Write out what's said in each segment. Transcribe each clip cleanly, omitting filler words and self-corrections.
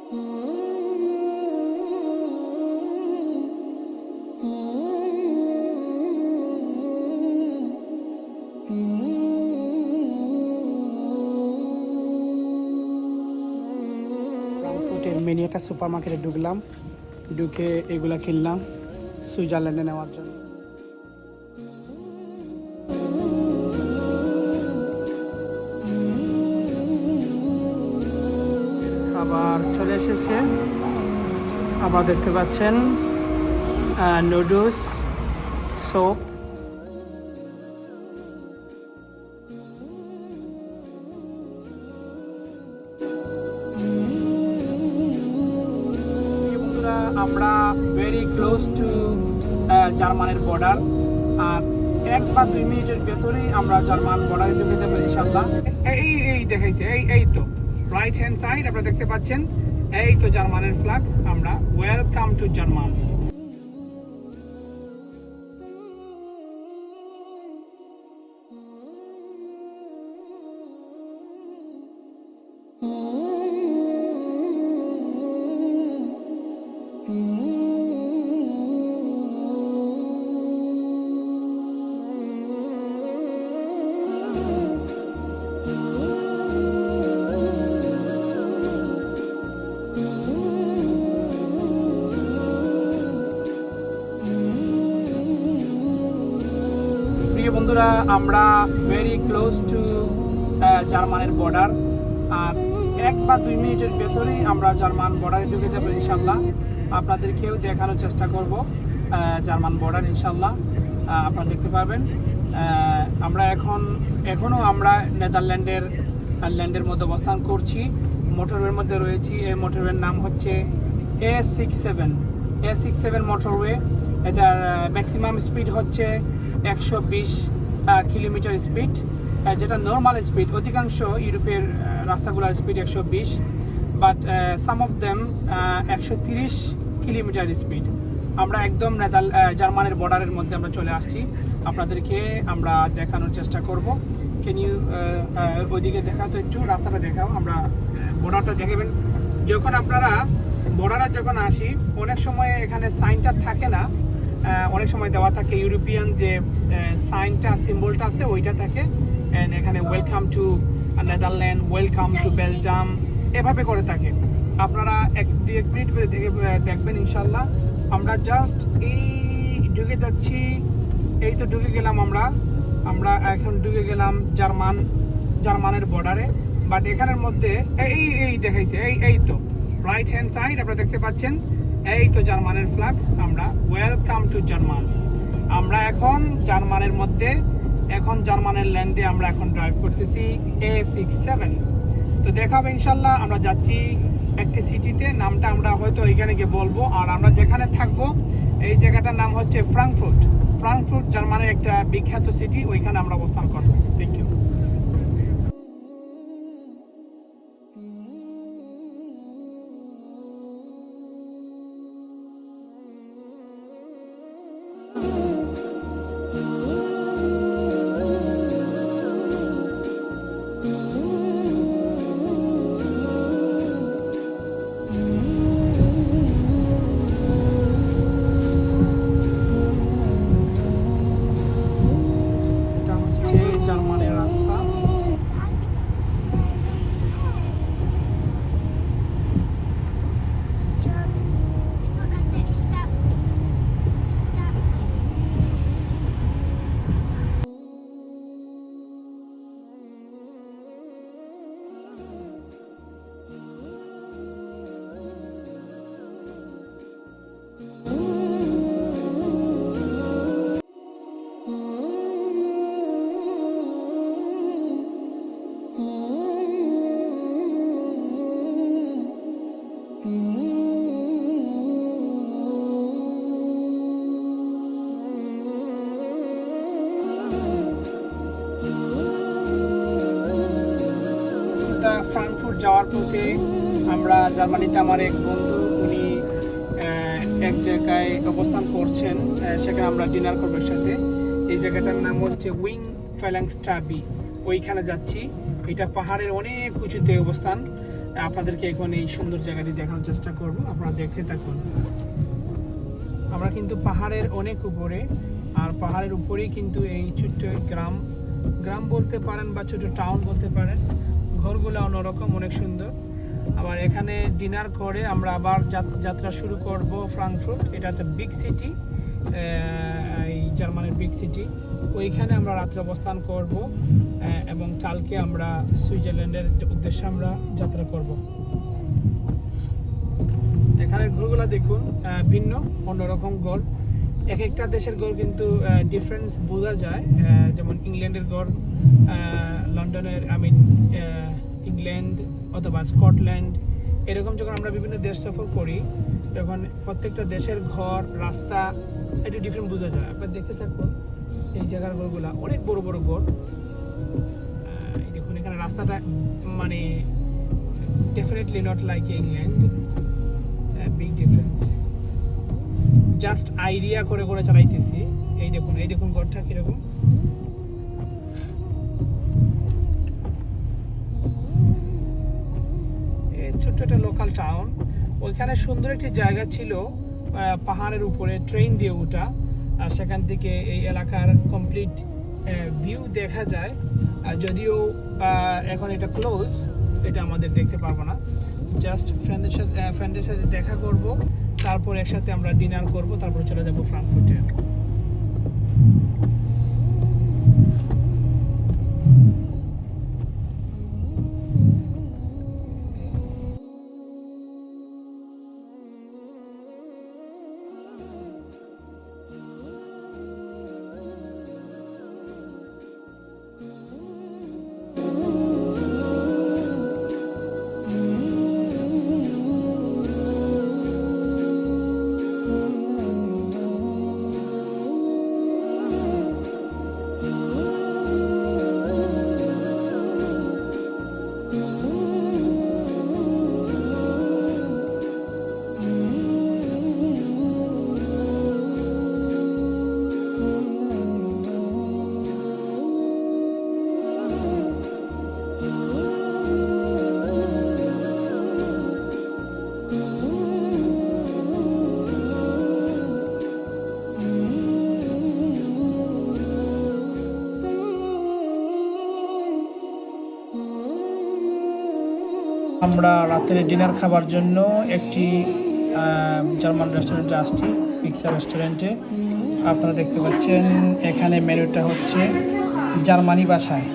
Mini একটা super মার্কেটে ঢুকলাম, ঢুকে এগুলা কিনলাম সুইজারল্যান্ডে নেওয়ার জন্য। আবার চলে এসেছে, আবার দেখতে পাচ্ছেন নুডলস, সোপ। আমরা ভেরি ক্লোজ টু জার্মানির বর্ডার, আর 1 বা 2 মিনিটের ভেতরেই আমরা জার্মান বর্ডারে ঢুকে যাবো ইনশাল্লাহ। এই দেখাইছে, এই তো রাইট হ্যান্ড সাইড আপনারা দেখতে পাচ্ছেন, এই তো জার্মানের ফ্ল্যাগ। আমরা ওয়েলকাম টু জার্মান। বন্ধুরা, আমরা ভেরি ক্লোজ টু জার্মানের বর্ডার, আর 1 বা 2 মিনিটের ভেতরেই আমরা জার্মান বর্ডারে ঢুকে যাবো ইনশাল্লাহ। আপনাদেরকেও দেখানোর চেষ্টা করব জার্মান বর্ডার ইনশাল্লাহ। আপনারা দেখতে পাবেন আমরা এখনও আমরা নেদারল্যান্ডের মধ্যে অবস্থান করছি। মোটরওয়ের মধ্যে রয়েছি। এই মোটরওয়ের নাম হচ্ছে A67 মোটরওয়ে। এটার ম্যাক্সিমাম স্পিড হচ্ছে 120 কিলোমিটার স্পিড, যেটা নর্মাল স্পিড। অধিকাংশ ইউরোপের রাস্তাগুলোর speed 120, but some of them 130 kilometre speed. আমরা একদম জার্মানের বর্ডারের মধ্যে আমরা চলে আসছি। আপনাদেরকে আমরা দেখানোর চেষ্টা করব। ক্যান ইউ ওইদিকে দেখাও তো, একটু রাস্তাটা দেখাও। আমরা বর্ডারটা দেখাবেন। যখন আপনারা বর্ডারে যখন আসি, অনেক সময় এখানে সাইনটা থাকে না, অনেক সময় দেওয়া থাকে ইউরোপিয়ান যে সাইনটা, সিম্বলটা আছে ওইটা থাকে। অ্যান্ড এখানে welcome to Netherland, welcome to Belgium, এভাবে করে থাকে। আপনারা 1-2 মিনিট করে দেখবেন ইনশাল্লাহ। আমরা জাস্ট এই ঢুকে যাচ্ছি, এই তো ঢুকে গেলাম আমরা এখন ঢুকে গেলাম জার্মানের বর্ডারে। বাট এখানের মধ্যে এই দেখাইছে, এই তো রাইট হ্যান্ড সাইড আপনারা দেখতে পাচ্ছেন, এই তো জার্মানের ফ্ল্যাগ। আমরা ওয়েলকাম টু জার্মান। আমরা এখন জার্মানের মধ্যে, এখন জার্মানের ল্যান্ডে আমরা এখন ড্রাইভ করতেছি A67। তো দেখাবো ইনশাল্লাহ। আমরা যাচ্ছি একটি সিটিতে, নামটা আমরা হয়তো ওইখানে গিয়ে বলবো। আর আমরা যেখানে থাকবো এই জায়গাটার নাম হচ্ছে ফ্রাঙ্কফুর্ট জার্মানের একটা বিখ্যাত সিটি, ওইখানে আমরা অবস্থান করবো। Thank you. জার্মানের রাস্তা। ফ্রাঙ্কফুর্ট যাওয়ার পথে আমরা জার্মানিতে আমার এক বন্ধু, উনি এক জায়গায় অবস্থান করছেন, সেখানে আমরা ডিনার করবো সাথে। এই জায়গাটার নাম হচ্ছে উইং ফ্যালাংস্টাবি, ওইখানে যাচ্ছি। এটা পাহাড়ের অনেক উঁচুতে অবস্থান। আপনাদেরকে এখন এই সুন্দর জায়গাটি দেখানোর চেষ্টা করব, আপনারা দেখতে থাকুন। আমরা কিন্তু পাহাড়ের অনেক উপরে, আর পাহাড়ের উপরেই কিন্তু এই ছোট্ট গ্রাম বলতে পারেন বা ছোট টাউন বলতে পারেন। ঘরগুলো অন্যরকম, অনেক সুন্দর। আবার এখানে ডিনার করে আমরা আবার যাত্রা শুরু করব ফ্রাঙ্কফুর্ট। এটা একটা বিগ সিটি, এই জার্মানির বিগ সিটি। ওইখানে আমরা রাত্রে অবস্থান করব এবং কালকে আমরা সুইজারল্যান্ডের উদ্দেশ্যে আমরা যাত্রা করব। এখানের ঘরগুলো দেখুন, ভিন্ন অন্যরকম ঘর। এক একটা দেশের ঘর কিন্তু ডিফারেন্স বোঝা যায়। যেমন ইংল্যান্ডের ঘর, লন্ডনের ইংল্যান্ড অথবা স্কটল্যান্ড, এরকম যখন আমরা বিভিন্ন দেশ সফর করি তখন প্রত্যেকটা দেশের ঘর, রাস্তা একটু ডিফারেন্ট বোঝা যায়। আপনারা দেখতে থাকুন এই জায়গার ঘরগুলা, অনেক বড় বড় ঘর। এই দেখুন এখানে রাস্তাটা মানে definitely not like England, big difference. Just idea করে করে চালাইতেছি। এই দেখুন ঘরটা কিরকম। ছোট্ট একটা লোকাল টাউন। ওইখানে সুন্দর একটি জায়গা ছিল পাহাড়ের উপরে ট্রেন দিয়ে ওঠা, আর সেখান থেকে এই এলাকার কমপ্লিট ভিউ দেখা যায়। যদিও এখন এটা ক্লোজ, এটা আমাদের দেখতে পারবো না। জাস্ট ফ্রেন্ডের সাথে দেখা করব, তারপর একসাথে আমরা ডিনার করব, তারপর চলে যাব ফ্রাঙ্কফুর্টে। আমরা রাতের ডিনার খাবার জন্য একটি জার্মান রেস্টুরেন্টে আসছি, পিৎজা রেস্টুরেন্টে। আপনারা দেখতে পাচ্ছেন এখানে মেনুটা হচ্ছে জার্মানি ভাষায়,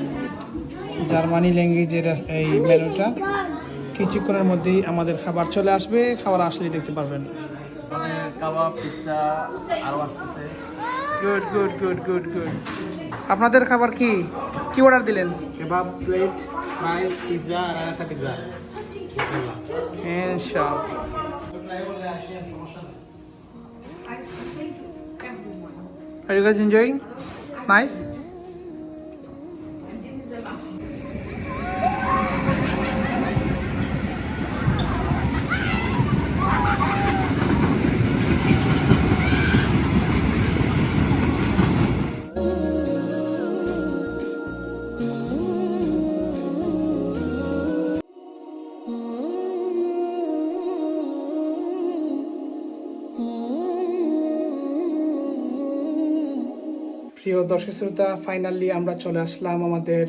জার্মানি ল্যাঙ্গুয়েজের এই মেনুটা। কিছুক্ষণের মধ্যেই আমাদের খাবার চলে আসবে, খাবার আসলেই দেখতে পারবেন। কাবাব, পিৎজা আরও আসতেছে। Good good good good good. আপনাদের খাবার কি কি অর্ডার দিলেন? কেবাব প্লেট, ফ্রাইস, পিৎজা আর একটা pizza. Are you guys enjoying? Nice? প্রিয় দর্শক শ্রোতা, ফাইনালি আমরা চলে আসলাম আমাদের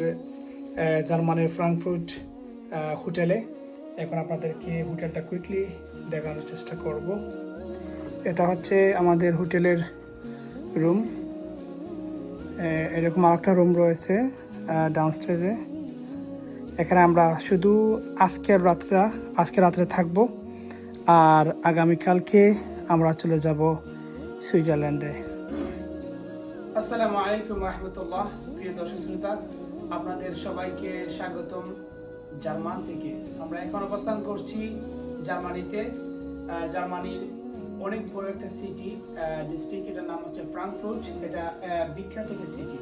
জার্মানির ফ্রাঙ্কফুর্ট হোটেলে। এখন আপনাদেরকে হোটেলটা কুইকলি দেখানোর চেষ্টা করব। এটা হচ্ছে আমাদের হোটেলের রুম। এরকম আরেকটা রুম রয়েছে ডাউনস্টেজে। এখানে আমরা শুধু আজকে রাত্রে থাকব, আর আগামীকালকে আমরা চলে যাব সুইজারল্যান্ডে। আসসালামু আলাইকুম রহমতুল্লাহ। প্রিয় দর্শক শ্রোতা, আপনাদের সবাইকে স্বাগতম জার্মান থেকে। আমরা এখন অবস্থান করছি জার্মানিতে। জার্মানির অনেক বড় একটা সিটি ডিস্ট্রিক্ট, এটার নাম হচ্ছে ফ্রাঙ্কফুর্ট। এটা বিখ্যাত একটা সিটি।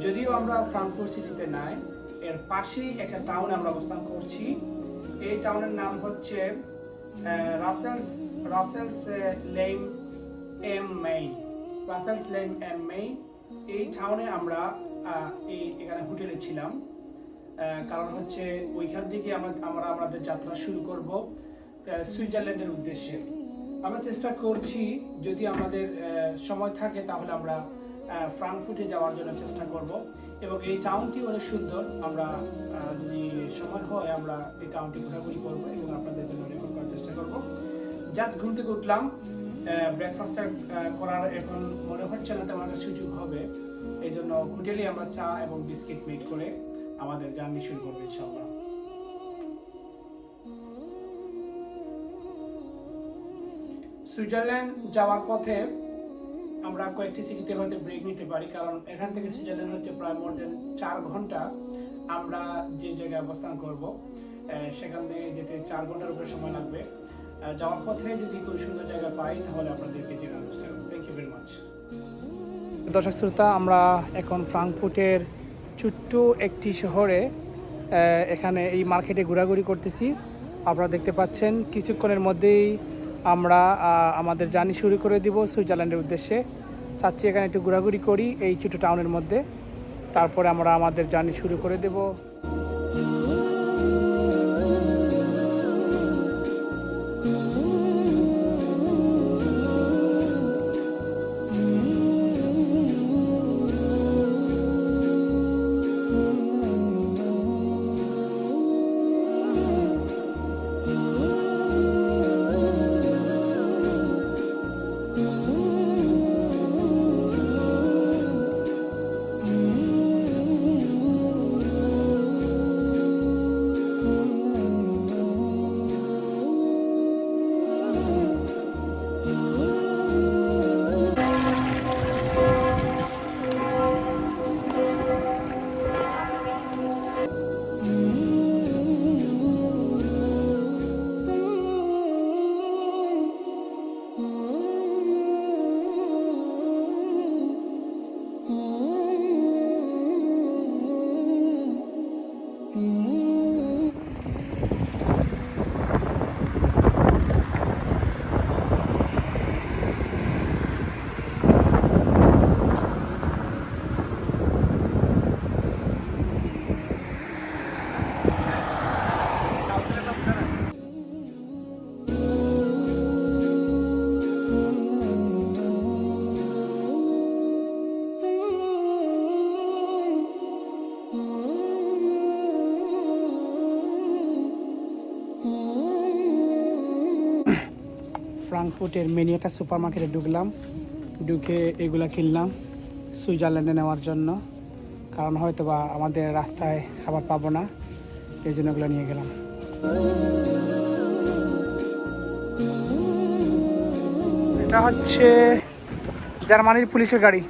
যদিও আমরা ফ্রাঙ্কফুর্ট সিটিতে নাই, এর পাশেই একটা টাউনে আমরা অবস্থান করছি। এই টাউনের নাম হচ্ছে Russelsheim am Main. Russelsheim am Main. এই টাউনে আমরা এখানে হোটেলে ছিলাম। কারণ হচ্ছে ওইখান থেকে আমরা আমাদের যাত্রা শুরু করব সুইজারল্যান্ডের উদ্দেশ্যে। আমরা চেষ্টা করছি যদি আমাদের সময় থাকে তাহলে আমরা ফ্রাঙ্কফুর্টে যাওয়ার জন্য চেষ্টা করব, এবং এই টাউনটি অনেক সুন্দর। আমরা যদি সময় হয় আমরা এই টাউনটি ঘোরাঘুরি করবো এবং আপনাদের জন্য রেকর্ড করার চেষ্টা করব। জাস্ট ঘুম থেকে উঠলাম, ব্রেকফাস্টটা করার এখন মনে হচ্ছে না তেমন একটা সুযোগ হবে, এই জন্য হোটেলে আমরা চা এবং বিস্কিট মেড করে আমাদের জার্নি শুরু করবো ইনশাআল্লাহ। সুইজারল্যান্ড যাওয়ার পথে আমরা কয়েকটি সিটিতে হয়তো ব্রেক নিতে পারি, কারণ এখান থেকে সুইজারল্যান্ড হচ্ছে প্রায় মোর দেন 4 ঘন্টা। আমরা যে জায়গায় অবস্থান করব সেখান থেকে যেতে 4 ঘন্টার উপরে সময় লাগবে। যাওয়ার পথে যদি কোনো সুন্দর জায়গা পাই তাহলে আপনাদেরকে জানানোর চেষ্টা করব। Thank you very much. দর্শক শ্রোতা, আমরা এখন ফ্রাঙ্কফুর্টের ছোট্ট একটি শহরে এখানে এই মার্কেটে ঘোরাঘুরি করতেছি। আপনারা দেখতে পাচ্ছেন কিছুক্ষণের মধ্যেই আমরা আমাদের জার্নি শুরু করে দিব সুইজারল্যান্ডের উদ্দেশ্যে। চাচ্ছি এখানে একটু ঘোরাঘুরি করি এই ছোটো টাউনের মধ্যে, তারপরে আমরা আমাদের জার্নি শুরু করে দেব। ফ্রাঙ্কফুর্টের মিনি একটা সুপার মার্কেটে ঢুকে এগুলা কিনলাম সুইজারল্যান্ডে নেওয়ার জন্য, কারণ হয়তো বা আমাদের রাস্তায় খাবার পাবো না, এই জন্য এগুলো নিয়ে গেলাম। এটা হচ্ছে জার্মানির পুলিশের গাড়ি।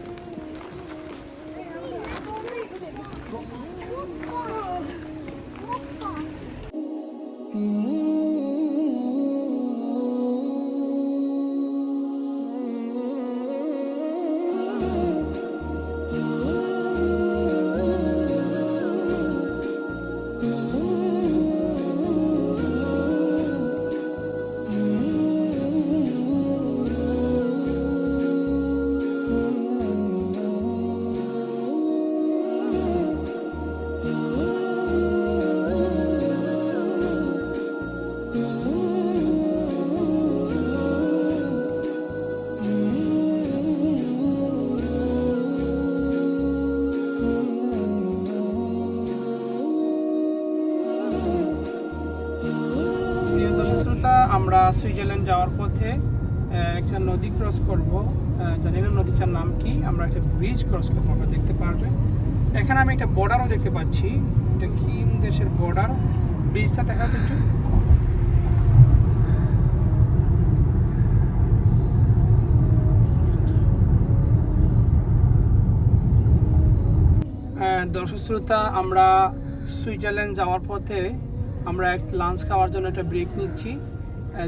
আমরা সুইজারল্যান্ড যাওয়ার পথে একটা নদী ক্রস করব, জানি না নদীটার নাম কি। আমরা একটা ব্রিজ ক্রস করবো, আপনারা দেখতে পারবেন। এখানে আমি একটা বর্ডারও দেখতে পাচ্ছি, এটা কি দেশের বর্ডার, ব্রিজটা দেখা যাচ্ছে একটু। দর্শক শ্রোতা, আমরা সুইজারল্যান্ড যাওয়ার পথে আমরা এক লাঞ্চ খাওয়ার জন্য একটা ব্রেক নিচ্ছি।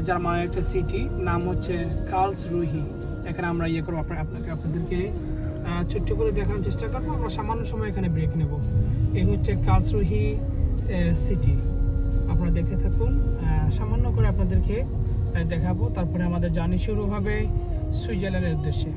জার্মানির একটা সিটি, নাম হচ্ছে কার্লসরুহে। এখানে আমরা করবো, আপনাদেরকে ছোট্ট করে দেখানোর চেষ্টা করবো। আমরা সামান্য সময় এখানে ব্রেক নেব। এই হচ্ছে কার্লসরুহে সিটি, আপনারা দেখতে থাকুন। সামান্য করে আপনাদেরকে দেখাবো, তারপরে আমাদের জার্নি শুরু হবে সুইজারল্যান্ডের উদ্দেশ্যে।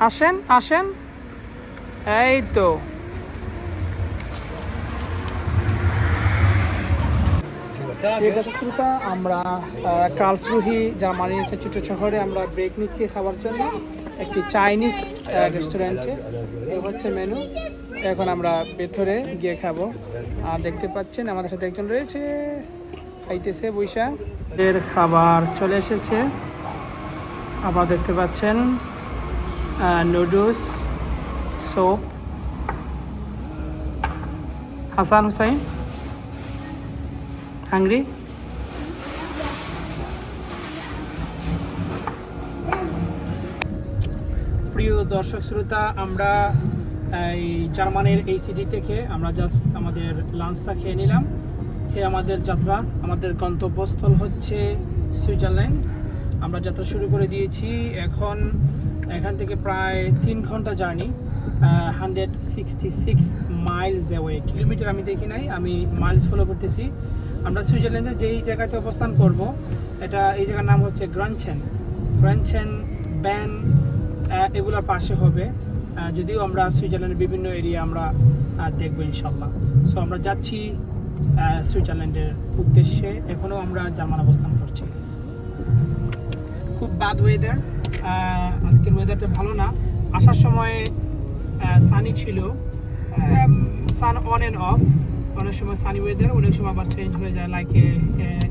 আসেন আসেন, এই তো ঠিক আছে শ্রোতা, আমরা কালসরুহি জার্মানির একটা ছোট শহরে আমরা ব্রেক নিচ্ছি খাবার জন্য একটি চাইনিজ রেস্টুরেন্টে। এই হচ্ছে মেনু। এখন আমরা ভেতরে গিয়ে খাবো। আর দেখতে পাচ্ছেন আমাদের সাথে একজন রয়েছে, খাইতেছে বৈশা। এর খাবার চলে এসেছে। আবার দেখতে পাচ্ছেন noodles, soap. Hasan Hussain hungry? প্রিয় দর্শক শ্রোতা, আমরা এই জার্মানির এই সিটি থেকে আমরা জাস্ট আমাদের লাঞ্চটা খেয়ে নিলাম। খেয়ে আমাদের যাত্রা, আমাদের গন্তব্যস্থল হচ্ছে সুইজারল্যান্ড। আমরা যাত্রা শুরু করে দিয়েছি। এখান থেকে প্রায় 3 ঘন্টা জার্নি, 166 মাইলস অ্যাওয়ে। কিলোমিটার আমি দেখি নাই, আমি মাইলস ফলো করতেছি। আমরা সুইজারল্যান্ডে যেই জায়গাতে অবস্থান করব, এই জায়গার নাম হচ্ছে গ্রানচেন ব্যান, এগুলোর পাশে হবে। যদিও আমরা সুইজারল্যান্ডের বিভিন্ন এরিয়া আমরা দেখবো ইনশাল্লাহ। সো আমরা যাচ্ছি সুইজারল্যান্ডের উদ্দেশ্যে। এখনও আমরা জার্মান অবস্থান করছি। খুব বাদ ওয়েদার, আজকের ওয়েদারটা ভালো না। আসার সময় সানি ছিল, সান অন অ্যান্ড অফ। অনেক সময় সানি ওয়েদার, অনেক সময় আবার চেঞ্জ হয়ে যায়, লাইক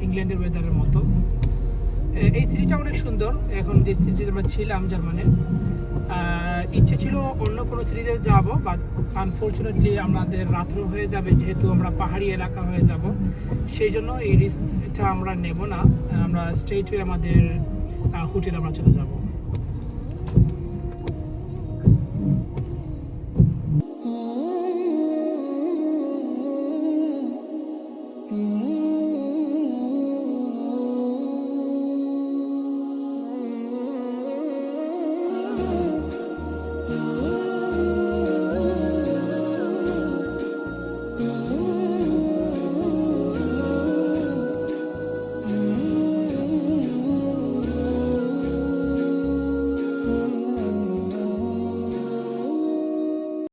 ইংল্যান্ডের ওয়েদারের মতো। এই সিটিটা অনেক সুন্দর। এখন যে সিটিতে আমরা ছিলাম জার্মানে, ইচ্ছে ছিল অন্য কোনো সিটিতে যাব, বাট আনফর্চুনেটলি আমাদের রাত্র হয়ে যাবে, যেহেতু আমরা পাহাড়ি এলাকা হয়ে যাব। সেই জন্য এই রিস্কটা আমরা নেব না, আমরা স্ট্রেইট হয়ে আমাদের হোটেলে আমরা চলে যাব।